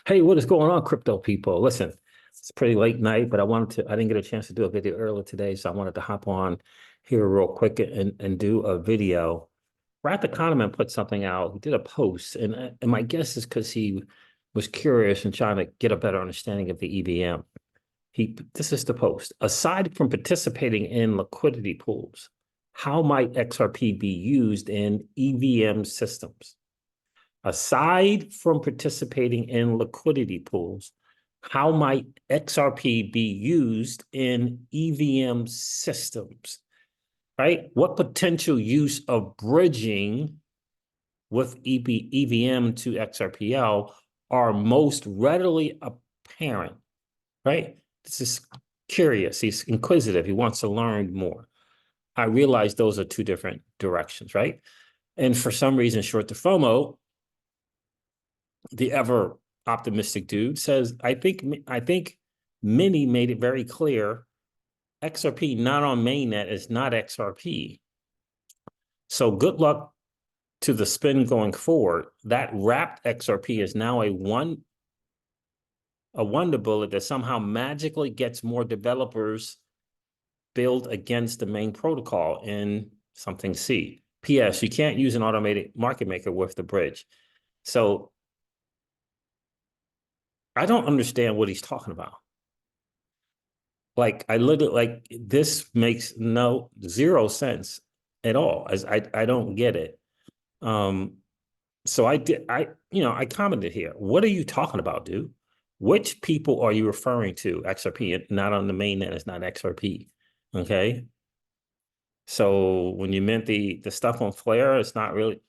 Hey, what is going on, crypto people? Listen, it's a pretty late night, but I didn't get a chance to do a video earlier today, so I wanted to hop on here real quick and do a video. Rat the Kahneman put something out. He did a post, and my guess is because he was curious and trying to get a better understanding of the EVM. This is the post. Aside from participating in liquidity pools, how might XRP be used in EVM systems? Aside from participating in liquidity pools, how might XRP be used in EVM systems, right? What potential use of bridging with EVM to XRPL are most readily apparent, right? This is curious. He's inquisitive. He wants to learn more. I realize those are two different directions, right? And for some reason, short to FOMO, the ever optimistic dude says, I think Mini made it very clear XRP not on mainnet is not XRP. So good luck to the spin going forward. That wrapped XRP is now a wonder bullet that somehow magically gets more developers build against the main protocol in something C. P.S. You can't use an automated market maker with the bridge. So I don't understand what he's talking about. Like I literally like this makes zero sense at all. As I don't get it. So I commented here. What are you talking about, dude? Which people are you referring to? XRP, not on the mainnet, it's not XRP. Okay. So when you meant the stuff on Flare, it's not really.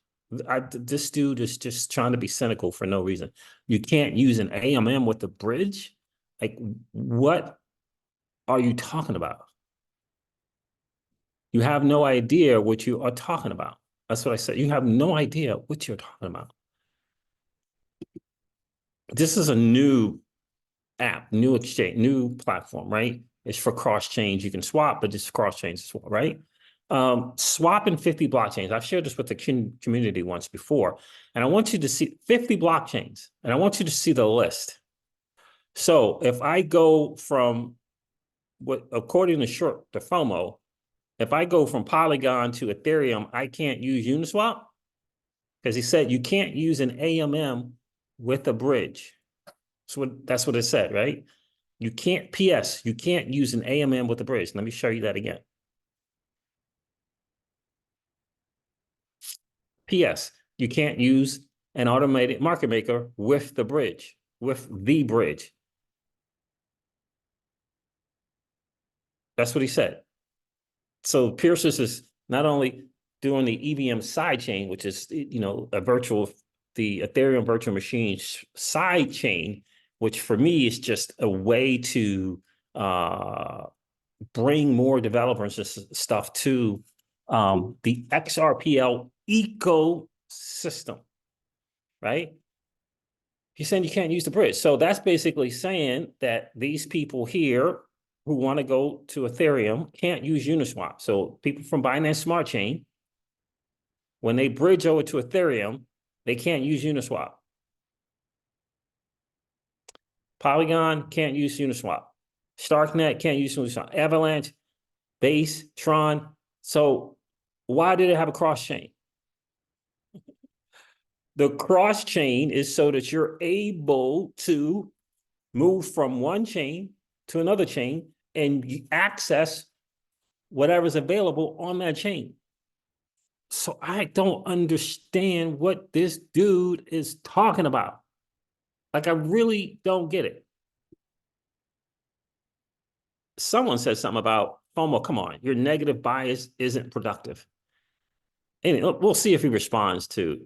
This dude is just trying to be cynical for no reason. You can't use an AMM with the bridge. Like, what are you talking about? You have no idea what you are talking about. That's what I said. You have no idea what you're talking about. This is a new app, new exchange, new platform, right? It's for cross chains. You can swap, but it's cross chains as well, right? Swapping 50 blockchains. I've shared this with the community once before, and I want you to see 50 blockchains, and I want you to see the list. So if I go from what, according to short to FOMO, if I go from Polygon to Ethereum, I can't use Uniswap because he said you can't use an AMM with a bridge. So that's what it said, right? You can't, PS, you can't use an AMM with a bridge. Let me show you that again. PS, you can't use an automated market maker with the bridge, with the bridge. That's what he said. So Pierce is not only doing the EVM sidechain, which is, the Ethereum virtual machine sidechain, which for me is just a way to bring more developers and stuff to the XRPL ecosystem, right? He's saying you can't use the bridge. So that's basically saying that these people here who want to go to Ethereum can't use Uniswap. So people from Binance Smart Chain, when they bridge over to Ethereum, they can't use Uniswap. Polygon can't use Uniswap. Starknet can't use Uniswap. Avalanche, Base, Tron. So why did it have a cross chain? The cross chain is so that you're able to move from one chain to another chain and access whatever's available on that chain. So I don't understand what this dude is talking about. Like, I really don't get it. Someone said something about FOMO. Come on, your negative bias isn't productive. Anyway, we'll see if he responds to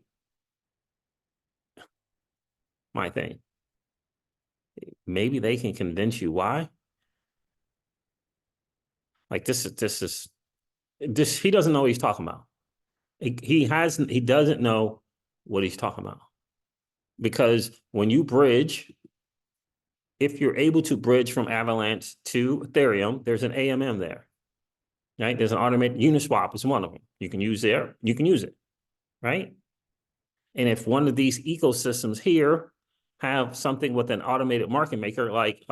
my thing. Maybe they can convince you why. Like this, he doesn't know what he's talking about. He doesn't know what he's talking about. Because when you bridge, if you're able to bridge from Avalanche to Ethereum, there's an AMM there, right? There's an automated Uniswap is one of them. You can use it, right? And if one of these ecosystems here have something with an automated market maker like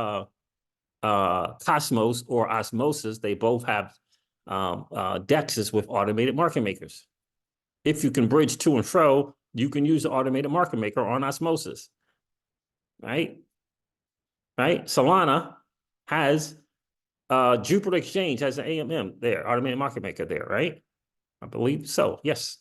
Cosmos or Osmosis. They both have DEXs with automated market makers. If you can bridge to and fro, you can use the automated market maker on Osmosis, right? Right? Salana has Jupiter Exchange has an AMM there, automated market maker there, right? I believe so, yes.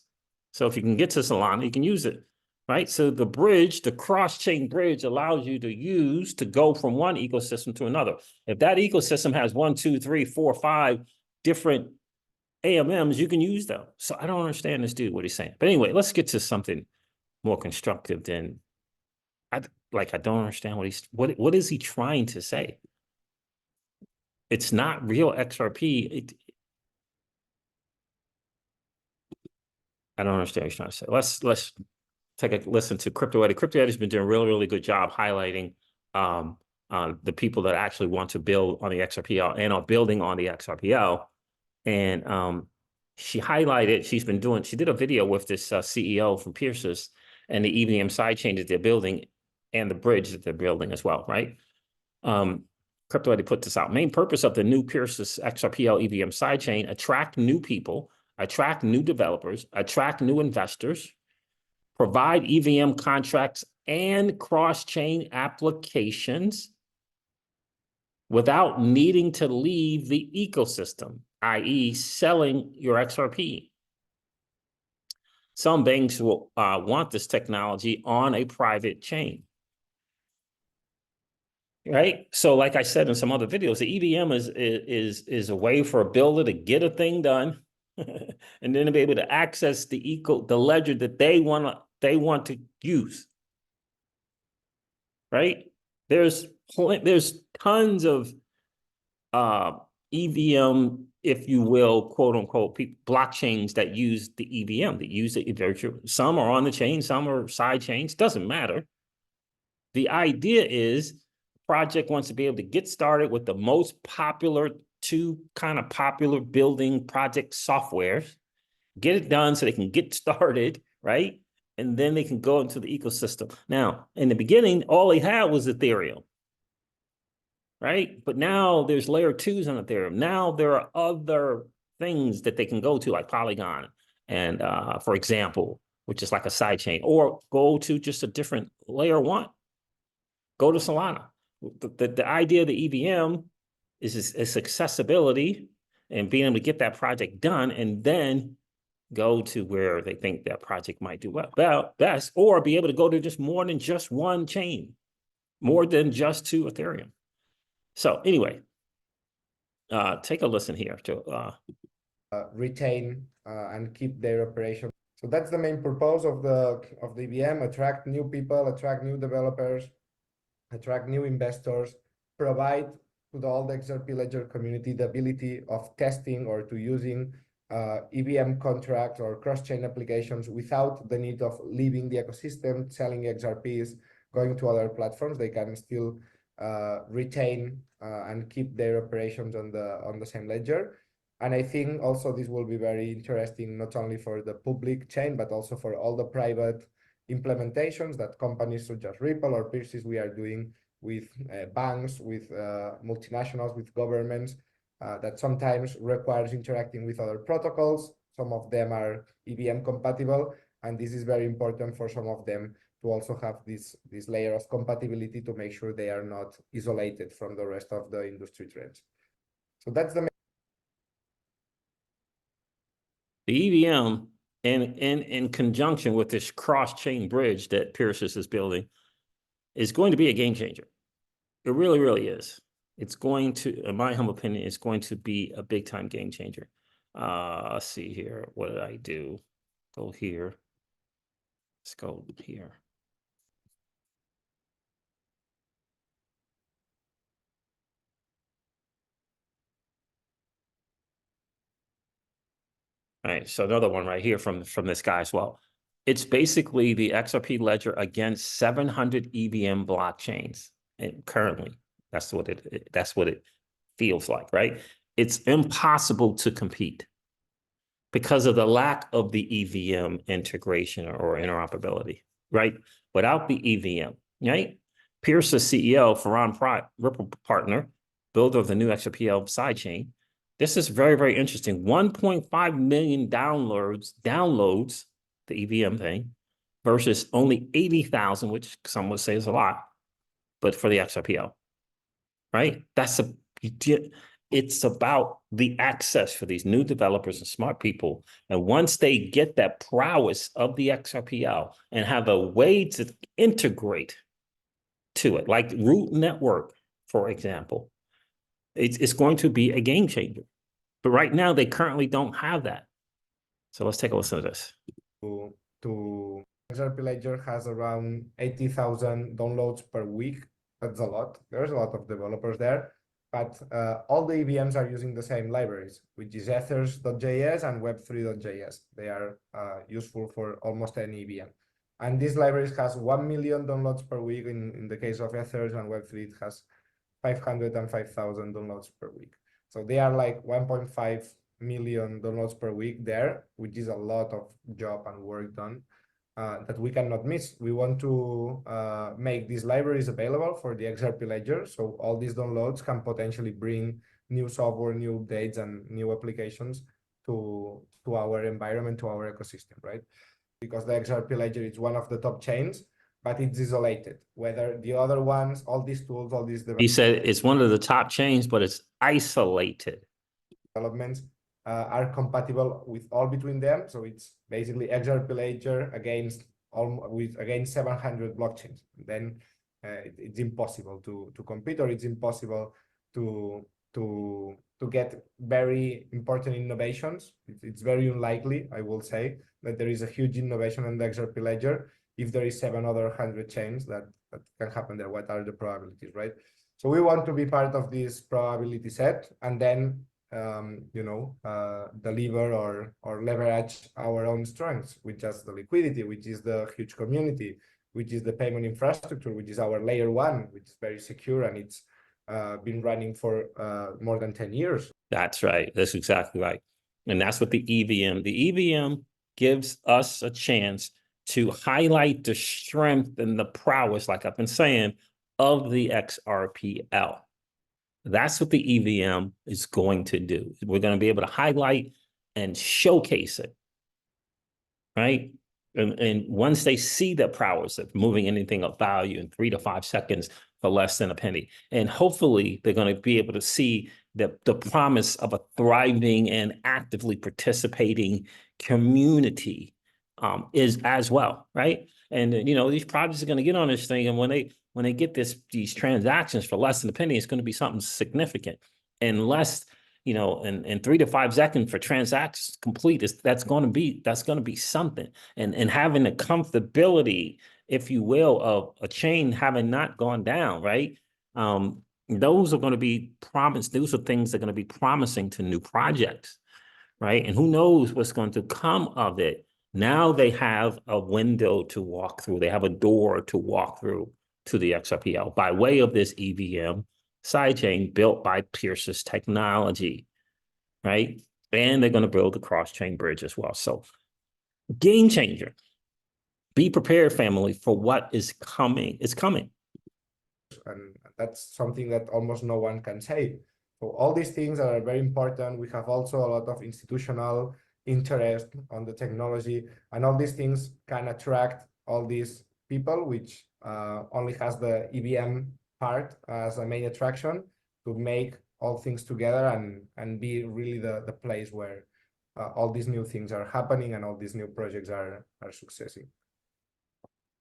So if you can get to Salana, you can use it, right? So the bridge, the cross-chain bridge allows you to go from one ecosystem to another. If that ecosystem has 1, 2, 3, 4, 5 different AMMs, you can use them. So I don't understand this dude, what he's saying. But anyway, let's get to something more constructive than, I don't understand what is he trying to say? It's not real XRP. I don't understand what he's trying to say. Let's take a listen to Crypto Eddie. Crypto Eddie's been doing a really, really good job highlighting the people that actually want to build on the XRPL and are building on the XRPL. And she did a video with this CEO from Pierce's and the EVM sidechain that they're building and the bridge that they're building as well, right? Crypto Eddie put this out. Main purpose of the new Pierce's XRPL EVM sidechain: attract new people, attract new developers, attract new investors, provide EVM contracts and cross-chain applications without needing to leave the ecosystem, i.e. selling your XRP. Some banks will want this technology on a private chain. Right? So like I said in some other videos, the EVM is a way for a builder to get a thing done and then to be able to access the ledger that they want to use. Right? There's tons of EVM, if you will, quote unquote, blockchains that use the EVM, that use the virtual. Some are on the chain, some are side chains, doesn't matter. The idea is project wants to be able to get started with the most popular, two kind of popular building project softwares, get it done so they can get started, right? And then they can go into the ecosystem. Now, in the beginning, all they had was Ethereum, right? But now there's layer 2s on Ethereum. Now there are other things that they can go to, like Polygon, and for example, which is like a side chain, or go to just a different layer 1. Go to Salana. The idea of the EVM is accessibility and being able to get that project done and then go to where they think that project might do best, or be able to go to just more than just one chain, more than just to Ethereum. So anyway, take a listen here to retain and keep their operation. So that's the main purpose of the EVM: attract new people, attract new developers, attract new investors, provide to all the XRP Ledger community the ability of testing or to using EVM contracts or cross-chain applications without the need of leaving the ecosystem, selling XRPs, going to other platforms. They can still retain and keep their operations on the same ledger. And I think also this will be very interesting, not only for the public chain, but also for all the private implementations that companies such as Ripple or Pierce's we are doing with banks, with multinationals, with governments, that sometimes requires interacting with other protocols. Some of them are EVM compatible, and this is very important for some of them to also have this layer of compatibility to make sure they are not isolated from the rest of the industry trends. So that's the EVM in conjunction with this cross-chain bridge that Pierce's is building is going to be a game changer. It really, really is. It's going to, in my humble opinion, it's going to be a big time game changer. Let's see here. What did I do? Go here. Let's go here. All right, so another one right here from this guy as well. It's basically the XRP Ledger against 700 EVM blockchains, and currently that's what it feels like, right? It's impossible to compete because of the lack of the EVM integration or interoperability, right? Without the EVM, right? Pierce's CEO, Ripple partner, builder of the new XRPL sidechain. This is very, very interesting. 1.5 million downloads, the EVM thing, versus only 80,000, which some would say is a lot, but for the XRPL, right? It's about the access for these new developers and smart people. And once they get that prowess of the XRPL and have a way to integrate to it, like Root Network, for example, it's going to be a game changer. But right now, they currently don't have that. So let's take a listen to this. To XRP Ledger has around 80,000 downloads per week. That's a lot. There's a lot of developers there. But all the EVMs are using the same libraries, which is ethers.js and web3.js. They are useful for almost any EVM. And these libraries has 1 million downloads per week. In the case of ethers and web3, it has 505,000 downloads per week. So they are like 1.5 million downloads per week there, which is a lot of job and work done that we cannot miss. We want to make these libraries available for the XRP Ledger, so all these downloads can potentially bring new software, new updates, and new applications to our environment, to our ecosystem, right? Because the XRP Ledger is one of the top chains, but it's isolated. Whether the other ones, all these tools, all these He said it's one of the top chains, but it's isolated. Developments are compatible with all between them. So it's basically XRP Ledger against 700 blockchains. Then it's impossible to compete, or it's impossible to get very important innovations. It's very unlikely, I will say, that there is a huge innovation in the XRP Ledger if there is 700 chains that can happen there. What are the probabilities, right? So we want to be part of this probability set, and then deliver or leverage our own strengths, which is the liquidity, which is the huge community, which is the payment infrastructure, which is our layer one, which is very secure, and it's been running for more than 10 years. That's right. That's exactly right. And that's what the EVM gives us a chance to highlight the strength and the prowess, like I've been saying, of the XRPL. That's what the EVM is going to do. We're going to be able to highlight and showcase it, right? And once they see the prowess of moving anything of value in 3 to 5 seconds for less than a penny, and hopefully they're going to be able to see the promise of a thriving and actively participating community is as well, right? And these projects are going to get on this thing, and when they get these transactions for less than a penny, it's going to be something significant. And less, in 3 to 5 seconds for transactions complete, that's going to be something. And having the comfortability, if you will, of a chain having not gone down, right? Those are going to be promised. Those are things that are going to be promising to new projects, right? And who knows what's going to come of it. Now they have a window to walk through. They have a door to walk through to the XRPL by way of this EVM sidechain built by Pierce's technology, right? And they're going to build the cross-chain bridge as well. So game changer. Be prepared, family, for what is coming. It's coming. And that's something that almost no one can say. So all these things are very important. We have also a lot of institutional interest on the technology, and all these things can attract all these people, which only has the EVM part as a main attraction, to make all things together and be really the place where all these new things are happening and all these new projects are successing.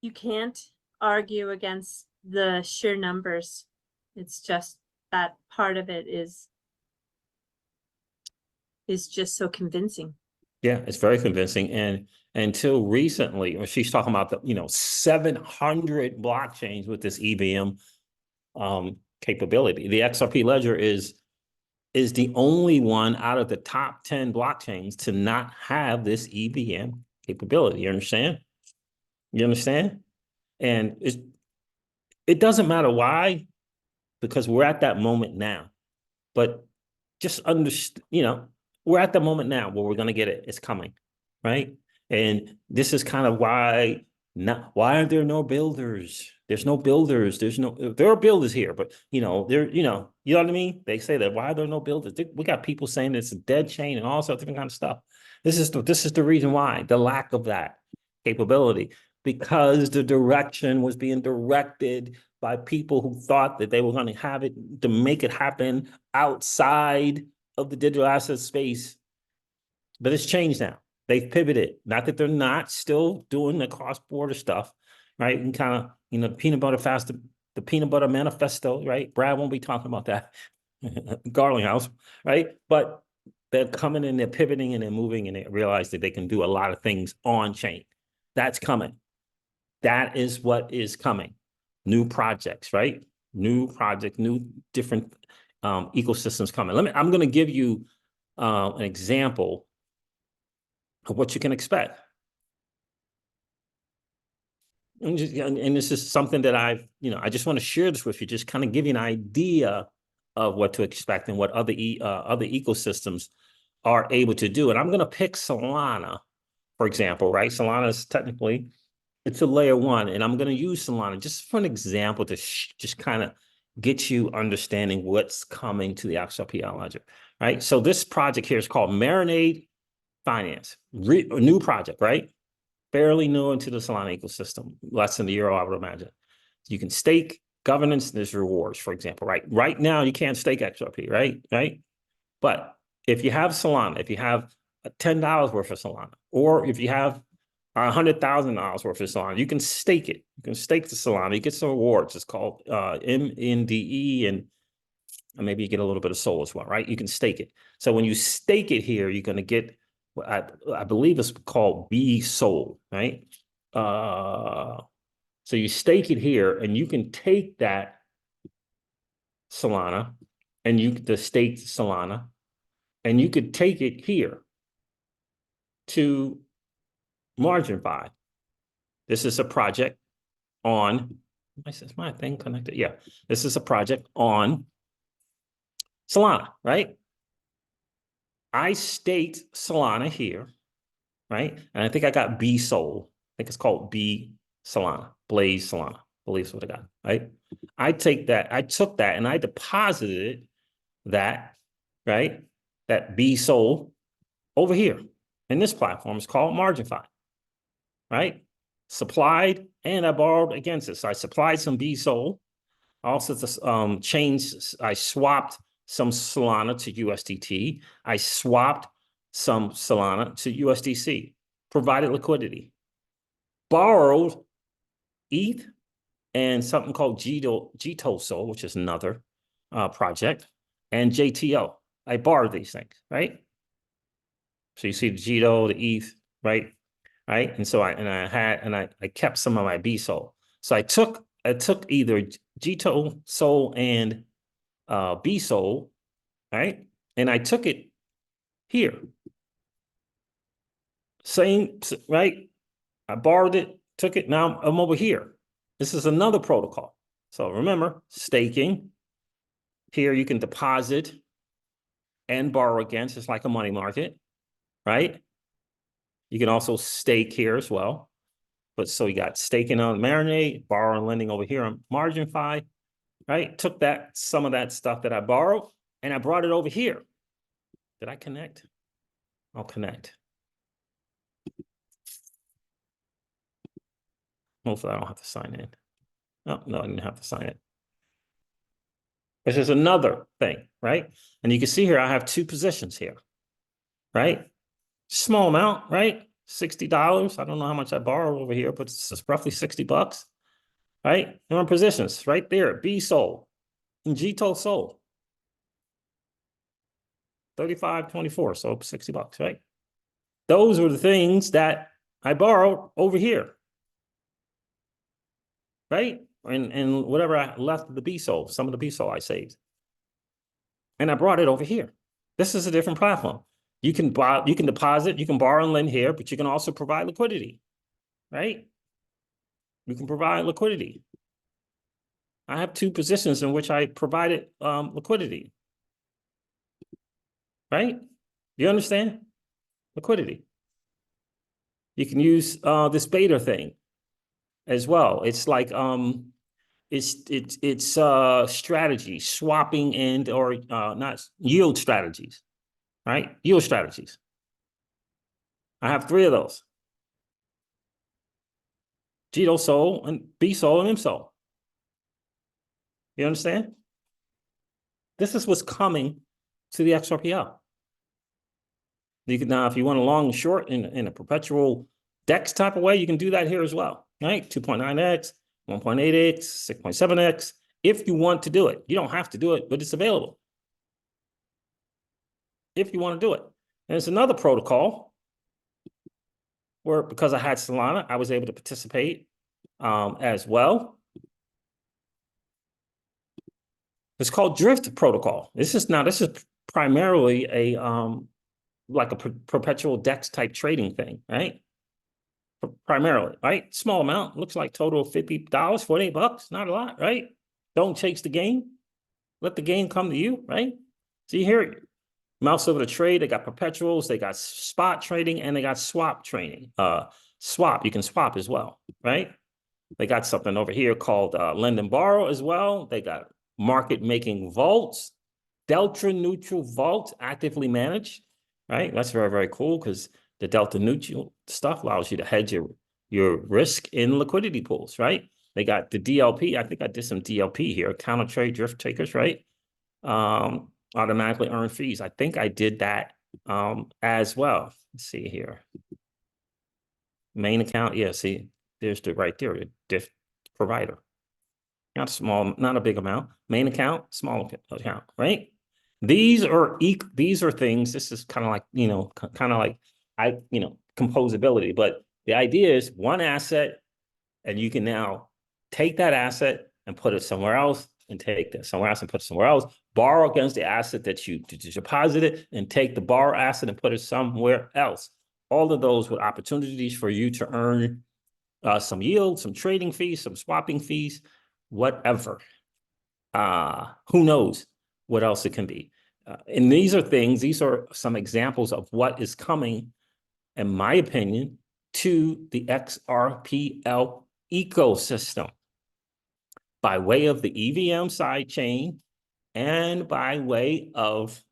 You can't argue against the sheer numbers. It's just that part of it is just so convincing. Yeah, it's very convincing. And until recently, when she's talking about the 700 blockchains with this EVM capability, the XRP Ledger is the only one out of the top 10 blockchains to not have this EVM capability. You understand? You understand? And it doesn't matter why, because we're at that moment now. But just understand, we're at the moment now where we're going to get it. It's coming, right? And this is kind of why Why aren't there no builders? There's no builders. There are builders here, but you know, you know what I mean? They say that, why are there no builders? We got people saying it's a dead chain and all sorts of different kind of stuff. This is the reason why, the lack of that capability, because the direction was being directed by people who thought that they were going to have it, to make it happen outside of the digital asset space. But it's changed now. They've pivoted. Not that they're not still doing the cross-border stuff, right? And kind of, you know, the peanut butter manifesto, right? Brad won't be talking about that. Garlinghouse, right? But they're coming and they're pivoting and they're moving and they realize that they can do a lot of things on chain. That's coming. That is what is coming. New projects, right? New project, new different ecosystems coming. I'm going to give you an example of what you can expect. And this is something that I just want to share this with you, just kind of give you an idea of what to expect and what other ecosystems are able to do. And I'm going to pick Salana, for example, right? Salana is technically, it's a layer one, and I'm going to use Salana just for an example to just kind of get you understanding what's coming to the XRP Ledger, right? So this project here is called Marinade Finance, a new project, right? Fairly new into the Salana ecosystem, less than a year, I would imagine. You can stake, governance, there's rewards, for example, right? Right now, you can't stake XRP, right? But if you have Salana, if you have $10 worth of Salana, or if you have $100,000 worth of Solana, you can stake it. You can stake the Solana. You get some rewards. It's called MNDE, and maybe you get a little bit of SOL as well, right? You can stake it. So when you stake it here, you're going to get what I believe it's called B SOL, right? So you stake it here, and you can take that Solana, and the staked Solana, and you could take it here to Marginfi. This is a project on, is my thing connected? Yeah, this is a project on Salana, right? I staked Salana here, right? And I think I got B SOL. I think it's called B Salana, Blaze Salana, I believe is what I got, right? I took that and I deposited that, right? That B SOL over here in this platform. It's called Marginfi, right? Supplied and I borrowed against it. So I supplied some B SOL. Also, I swapped some Solana to USDT. I swapped some Solana to USDC, provided liquidity, borrowed ETH and something called GTOSOL, which is another project, and JTO. I borrowed these things, right? So you see the GTO, the ETH, right? And so I kept some of my BSOL. So I took either GTO SOL and BSOL, right? And I took it here. Same, right? I borrowed it, took it. Now I'm over here. This is another protocol. So remember, staking. Here you can deposit and borrow against. It's like a money market, right? You can also stake here as well. But so you got staking on Marinade, borrow and lending over here on Marginfi, right? Took some of that stuff that I borrowed and I brought it over here. Did I connect? I'll connect. Hopefully I don't have to sign in. Oh, no, I didn't have to sign it. This is another thing, right? And you can see here, I have two positions here, right? Small amount, right? $60. I don't know how much I borrowed over here, but it's roughly $60, right? And our positions right there, B SOL and GTO SOL. 35.24, so $60, right? Those were the things that I borrowed over here, right? And whatever I left of the B SOL, some of the B SOL I saved. And I brought it over here. This is a different platform. You can deposit, you can borrow and lend here, but you can also provide liquidity, right? You can provide liquidity. I have two positions in which I provided liquidity, right? You understand? Liquidity. You can use this beta thing, as well. It's like it's strategy, swapping and or not yield strategies, right? Yield strategies. I have 3 of those. Gito Sol and B Sol and M Sol. You understand? This is what's coming to the XRPL. You can now, if you want a long and short in a perpetual DEX type of way, you can do that here as well, right? 2.9x, 1.8x, 6.7x. If you want to do it, you don't have to do it, but it's available. If you want to do it. And it's another protocol where, because I had Salana, I was able to participate as well. It's called Drift Protocol. This is primarily a like a perpetual DEX type trading thing, right? Primarily, right? Small amount, looks like total of $50, $48, not a lot, right? Don't chase the game. Let the game come to you, right? See here, mouse over the trade, they got perpetuals, they got spot trading, and they got swap trading. Swap, you can swap as well, right? They got something over here called lend and borrow as well. They got market making vaults, delta neutral vault, actively managed, right? That's very, very cool because the delta neutral stuff allows you to hedge your risk in liquidity pools, right? They got the DLP. I think I did some DLP here, counter trade drift takers, right? Automatically earn fees. I think I did that as well. Let's see here. Main account. Yeah, see, there's the right there, the diff provider. Not small, not a big amount. Main account, small account, right? These are things. This is kind of like, you know, composability. But the idea is one asset, and you can now take that asset and put it somewhere else, and take that somewhere else and put it somewhere else. Borrow against the asset that you deposited, and take the borrow asset and put it somewhere else. All of those with opportunities for you to earn some yield, some trading fees, some swapping fees, whatever. Who knows what else it can be. And these are some examples of what is coming, in my opinion, to the XRPL ecosystem by way of the EVM sidechain and by way of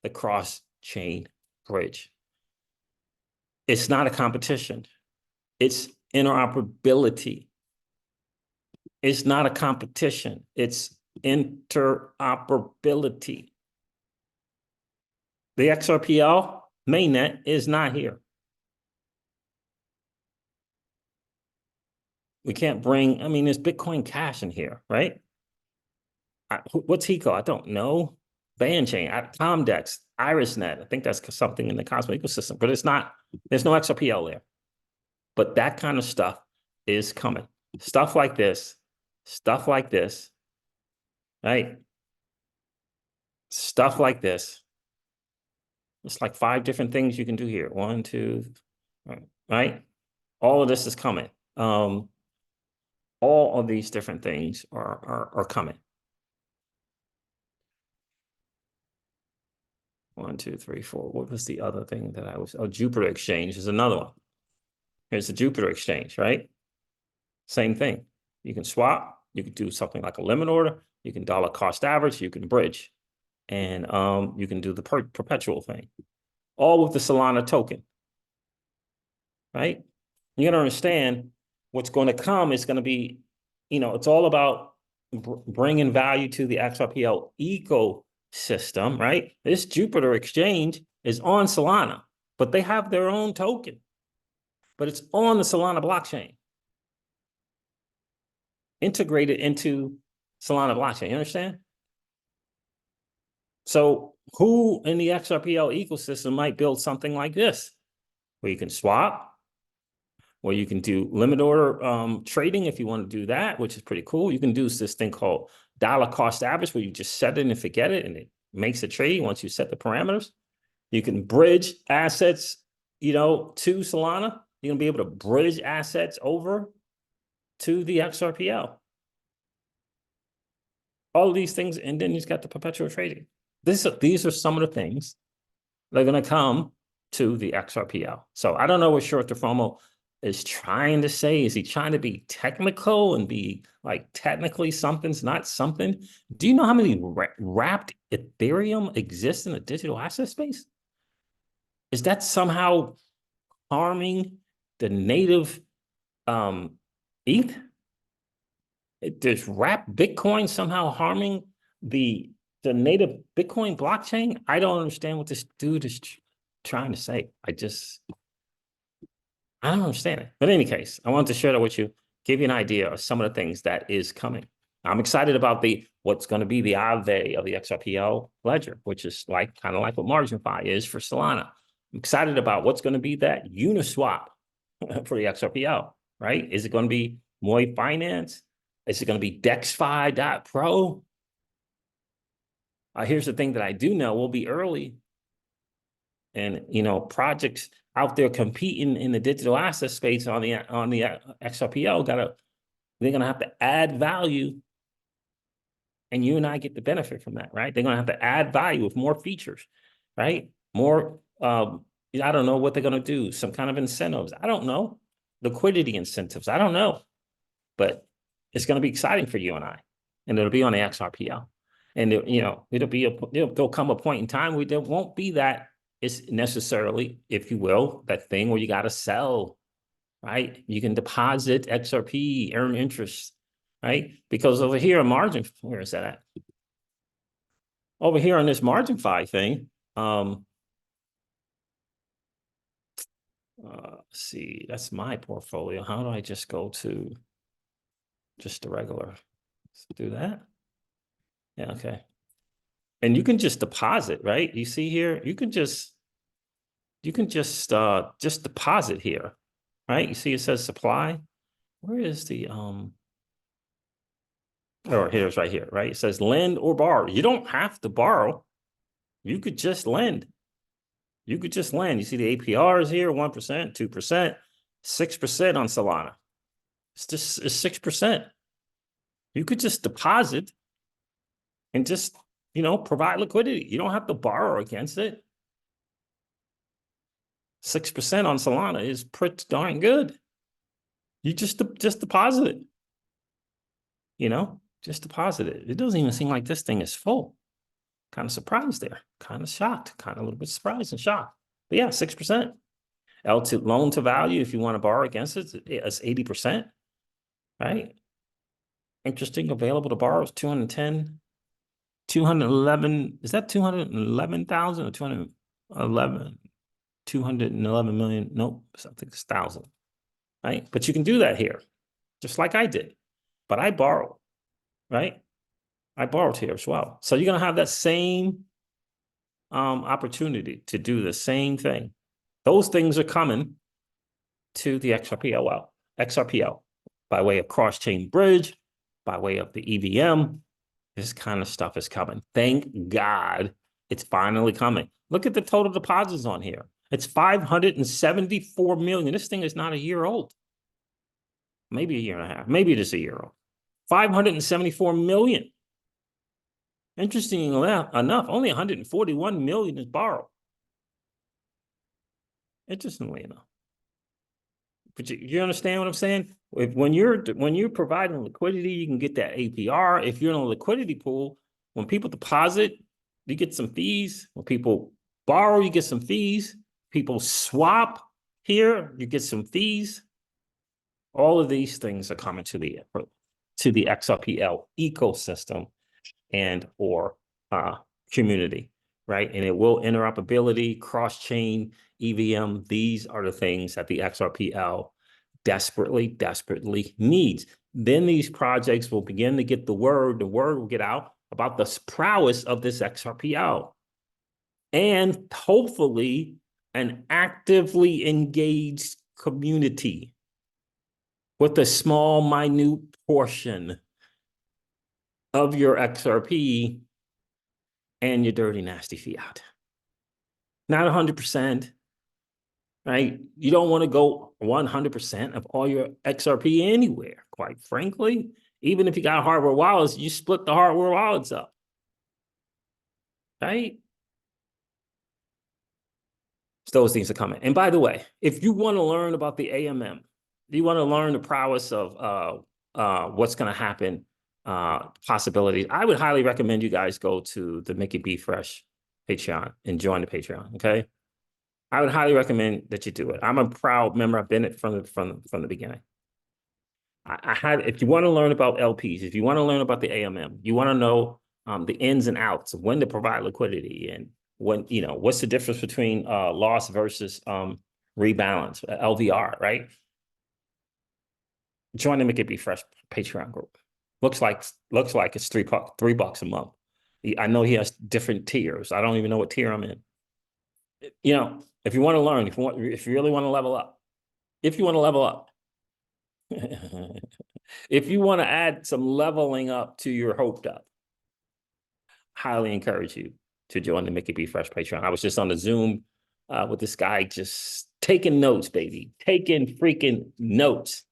the cross-chain bridge. It's not a competition. It's interoperability. It's not a competition. It's interoperability. The XRPL Mainnet is not here. We can't bring, I mean, there's Bitcoin Cash in here, right? What's HECO? I don't know. Bandchain, Comdex, IrisNet. I think that's something in the Cosmos ecosystem, but it's not, there's no XRPL there. But that kind of stuff is coming. Stuff like this, right? Stuff like this. It's like 5 different things you can do here. 1, 2, right? All of this is coming. All of these different things are coming. 1, 2, 3, 4. What was the other thing that I was? Oh, Jupiter Exchange is another one. Here's the Jupiter Exchange, right? Same thing. You can swap. You can do something like a limit order. You can dollar cost average. You can bridge. And you can do the perpetual thing. All with the Salana token, right? You got to understand what's going to come is going to be, you know, it's all about bringing value to the XRPL ecosystem, right? This Jupiter Exchange is on Salana, but they have their own token, but it's on the Salana blockchain, integrated into Salana blockchain. You understand? So who in the XRPL ecosystem might build something like this, where you can swap, where you can do limit order trading if you want to do that, which is pretty cool. You can do this thing called dollar cost average, where you just set it and forget it, and it makes a trade once you set the parameters. You can bridge assets, you know, to Salana. You're gonna be able to bridge assets over to the XRPL. All of these things, and then you've got the perpetual trading. These are some of the things that are going to come to the XRPL. So I don't know what short-term FOMO is trying to say? Is he trying to be technical and be like technically something's not something? Do you know how many wrapped Ethereum exists in the digital asset space? Is that somehow harming the native ETH? Does wrapped Bitcoin somehow harming the native Bitcoin blockchain? I don't understand what this dude is trying to say. I don't understand it. But in any case, I wanted to share that with you, give you an idea of some of the things that is coming. I'm excited about what's going to be the Ave of the XRP ledger, which is kind of like what Marginfi is for Salana. I'm excited about what's going to be that Uniswap for the XRPL, right? Is it going to be Moi Finance? Is it going to be DexFi.pro? Here's the thing that I do know, we'll be early. And, projects out there competing in the digital asset space on the XRPL, they're going to have to add value. And you and I get the benefit from that, right? They're going to have to add value with more features, right? More, I don't know what they're going to do, some kind of incentives. I don't know. Liquidity incentives. I don't know. But it's going to be exciting for you and I. And it'll be on the XRPL. And, there'll come a point in time where there won't be that. It's necessarily, if you will, that thing where you got to sell, right? You can deposit XRP, earn interest, right? Because over here, margin, where is that at? Over here on this Marginfi thing, see, that's my portfolio. How do I just go to just the regular? Let's do that. Yeah, okay. And you can just deposit, right? You see here, you can just deposit here, right? You see it says supply. Where is the or here's right here, right? It says lend or borrow. You don't have to borrow. You could just lend. You could just lend. You see the APRs here, 1%, 2%, 6% on Salana. It's 6%. You could just deposit and just, provide liquidity. You don't have to borrow against it. 6% on Salana is pretty darn good. You just deposit it. Just deposit it. It doesn't even seem like this thing is full. Kind of surprised there. Kind of shocked. Kind of a little bit surprised and shocked. But yeah, 6%. Loan to value, if you want to borrow against it, it's 80%. Right? Interesting. Available to borrow is 210. 211. Is that 211,000 or 211? 211 million. Nope. I think it's 1,000. Right? But you can do that here, just like I did. But I borrowed, right? I borrowed here as well. So you're going to have that same opportunity to do the same thing. Those things are coming to the XRPL by way of cross-chain bridge, by way of the EVM. This kind of stuff is coming. Thank God it's finally coming. Look at the total deposits on here. It's 574 million. This thing is not a year old. Maybe a year and a half. Maybe it is a year old. 574 million. Interestingly enough, only 141 million is borrowed. Interestingly enough. But you understand what I'm saying? When you're providing liquidity, you can get that APR. If you're in a liquidity pool, when people deposit, you get some fees. When people borrow, you get some fees. People swap here, you get some fees. All of these things are coming to the XRPL ecosystem and or community, right? And it will interoperability, cross-chain, EVM. These are the things that the XRPL desperately needs. Then these projects will begin to get the word will get out about the prowess of this XRPL. And hopefully an actively engaged community with a small, minute portion of your XRP and your dirty, nasty fiat. Not 100%, right? You don't want to go 100% of all your XRP anywhere, quite frankly. Even if you got hardware wallets, you split the hardware wallets up, right? So those things are coming. And by the way, if you want to learn about the AMM, you want to learn the prowess of what's going to happen, possibilities, I would highly recommend you guys go to the Mickey B Fresh Patreon and join the Patreon. Okay, I would highly recommend that you do it. I'm a proud member. I've been it from the beginning. I had, if you want to learn about LPs, if you want to learn about the AMM, you want to know the ins and outs of when to provide liquidity and when, you know, what's the difference between loss versus rebalance, LVR, right? Join the Make It Be Fresh Patreon group. Looks like it's $3 a month. I know he has different tiers. I don't even know what tier I'm in. You know, if you want to learn, if you really want to level up, if you want to level up. If you want to add some leveling up to your hoped up, highly encourage you to join the Mickey B Fresh Patreon. I was just on the Zoom with this guy, just taking notes, baby, taking freaking notes,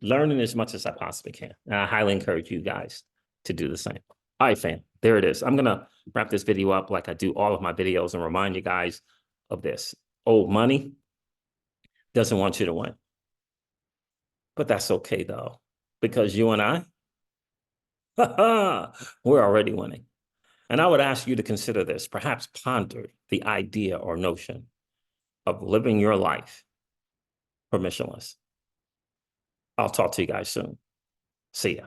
learning as much as I possibly can. And I highly encourage you guys to do the same. All right, fam, there it is. I'm going to wrap this video up like I do all of my videos and remind you guys of this. Old money doesn't want you to win. But that's okay, though, because you and I, we're already winning. And I would ask you to consider this, perhaps ponder the idea or notion of living your life permissionless. I'll talk to you guys soon. See ya.